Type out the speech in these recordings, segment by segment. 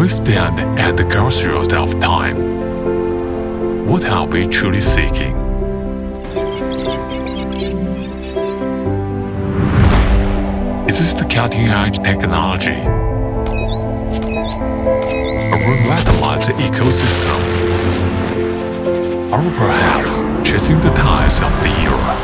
We stand at the crossroads of time. What are we truly seeking? Is this the cutting-edge technology? A revitalized ecosystem? Or perhaps chasing the tides of the era?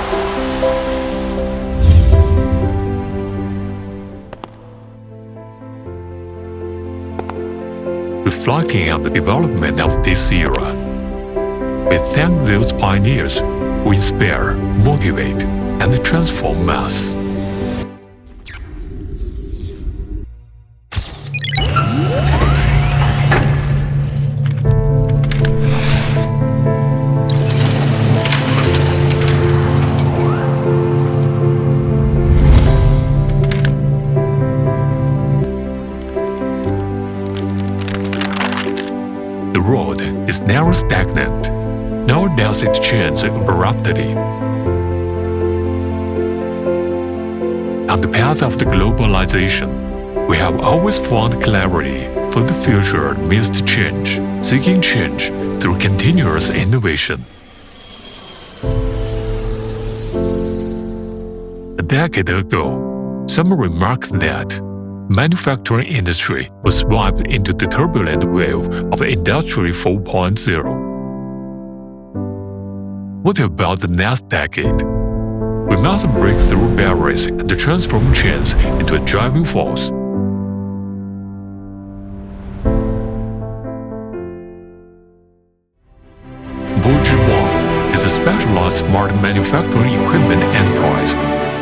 Reflecting on the development of this era, we thank those pioneers who inspire, motivate, and transform us. The road is never stagnant, nor does it change abruptly. On the path of the globalization, we have always found clarity for the future amidst change, seeking change through continuous innovation. A decade ago, some remarked that manufacturing industry was swept into the turbulent wave of Industry 4.0. What about the next decade? We must break through barriers and transform change into a driving force. BOZWANG is a specialized smart manufacturing equipment enterprise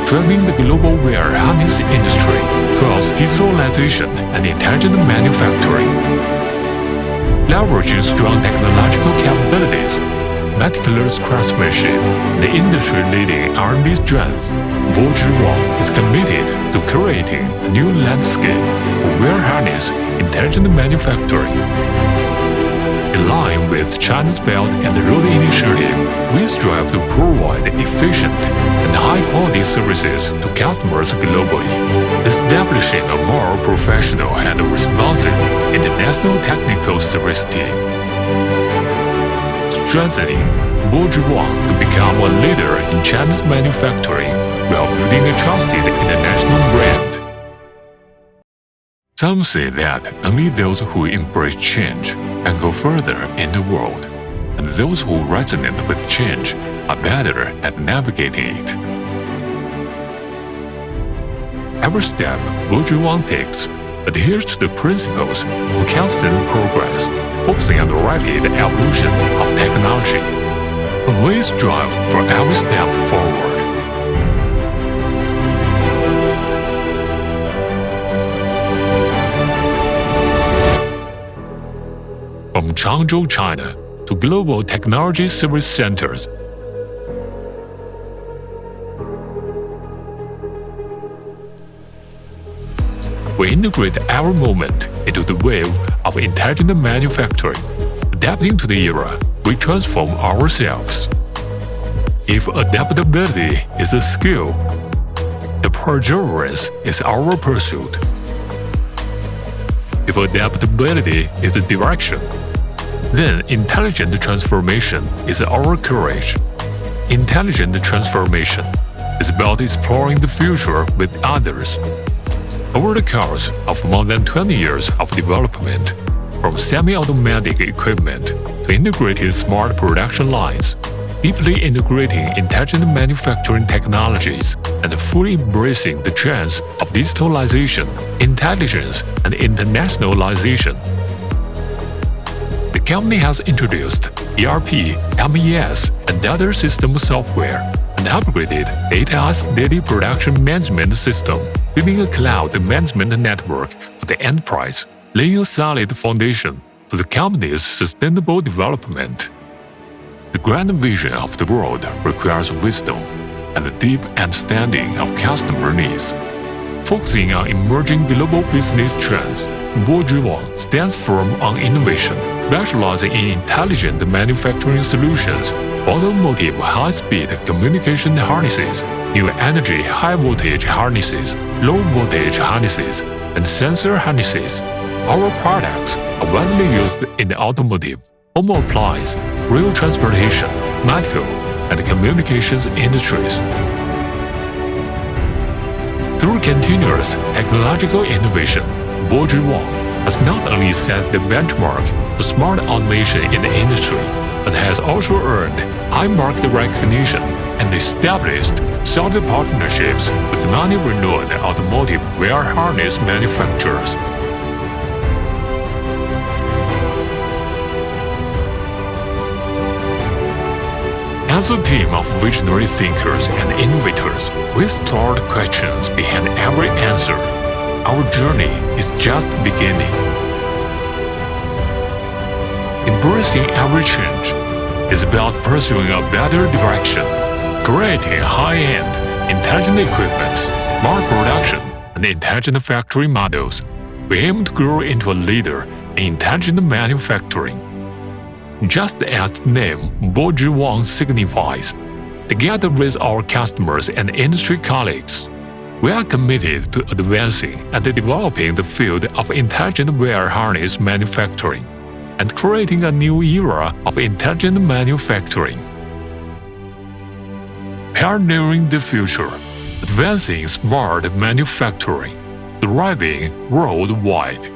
driving the global wire harness industry towards digitalization and intelligent manufacturing. Leveraging strong technological capabilities, meticulous craftsmanship, and industry-leading R&D strength, BOZWANG is committed to creating a new landscape for wire harness intelligent manufacturing. In line with China's Belt and Road Initiative, we strive to provide efficient and high-quality services to customers globally, establishing a more professional and responsive international technical service team. Strengthening BOZWANG to become a leader in China's manufacturing while building a trusted international brand. Some say that only those who embrace change can go further in the world, and those who resonate with change are better at navigating it. Every step BOZWANG takes adheres to the principles of constant progress, focusing on the rapid evolution of technology. We strive for every step forward. From Changzhou, China, to global technology service centers, we integrate every moment into the wave of intelligent manufacturing. Adapting to the era, we transform ourselves. If adaptability is a skill, the perseverance is our pursuit. If adaptability is a direction, then intelligent transformation is our courage. Intelligent transformation is about exploring the future with others. Over the course of more than 20 years of development, from semi-automatic equipment to integrated smart production lines, deeply integrating intelligent manufacturing technologies, and fully embracing the trends of digitalization, intelligence, and internationalization. The company has introduced ERP, MES, and other system software, and upgraded ATI's daily production management system, building a cloud management network for the enterprise, laying a solid foundation for the company's sustainable development. The grand vision of the world requires wisdom and a deep understanding of customer needs. Focusing on emerging global business trends, BOZWANG stands firm on innovation, specializing in intelligent manufacturing solutions, automotive high-speed communication harnesses, new energy high-voltage harnesses, low-voltage harnesses, and sensor harnesses. Our products are widely used in the automotive, home appliance, rail transportation, medical, and communications industries. Through continuous technological innovation, BOZWANG has not only set the benchmark for smart automation in the industry, but has also earned high market recognition and established solid partnerships with many renowned automotive wire harness manufacturers. As a team of visionary thinkers and innovators, we explored questions behind every answer. Our journey is just beginning. Embracing every change is about pursuing a better direction, creating high-end, intelligent equipment, smart production, and intelligent factory models. We aim to grow into a leader in intelligent manufacturing. Just as the name BOZWANG signifies, together with our customers and industry colleagues, we are committed to advancing and developing the field of intelligent wire harness manufacturing and creating a new era of intelligent manufacturing. Pioneering the future, advancing smart manufacturing, thriving worldwide.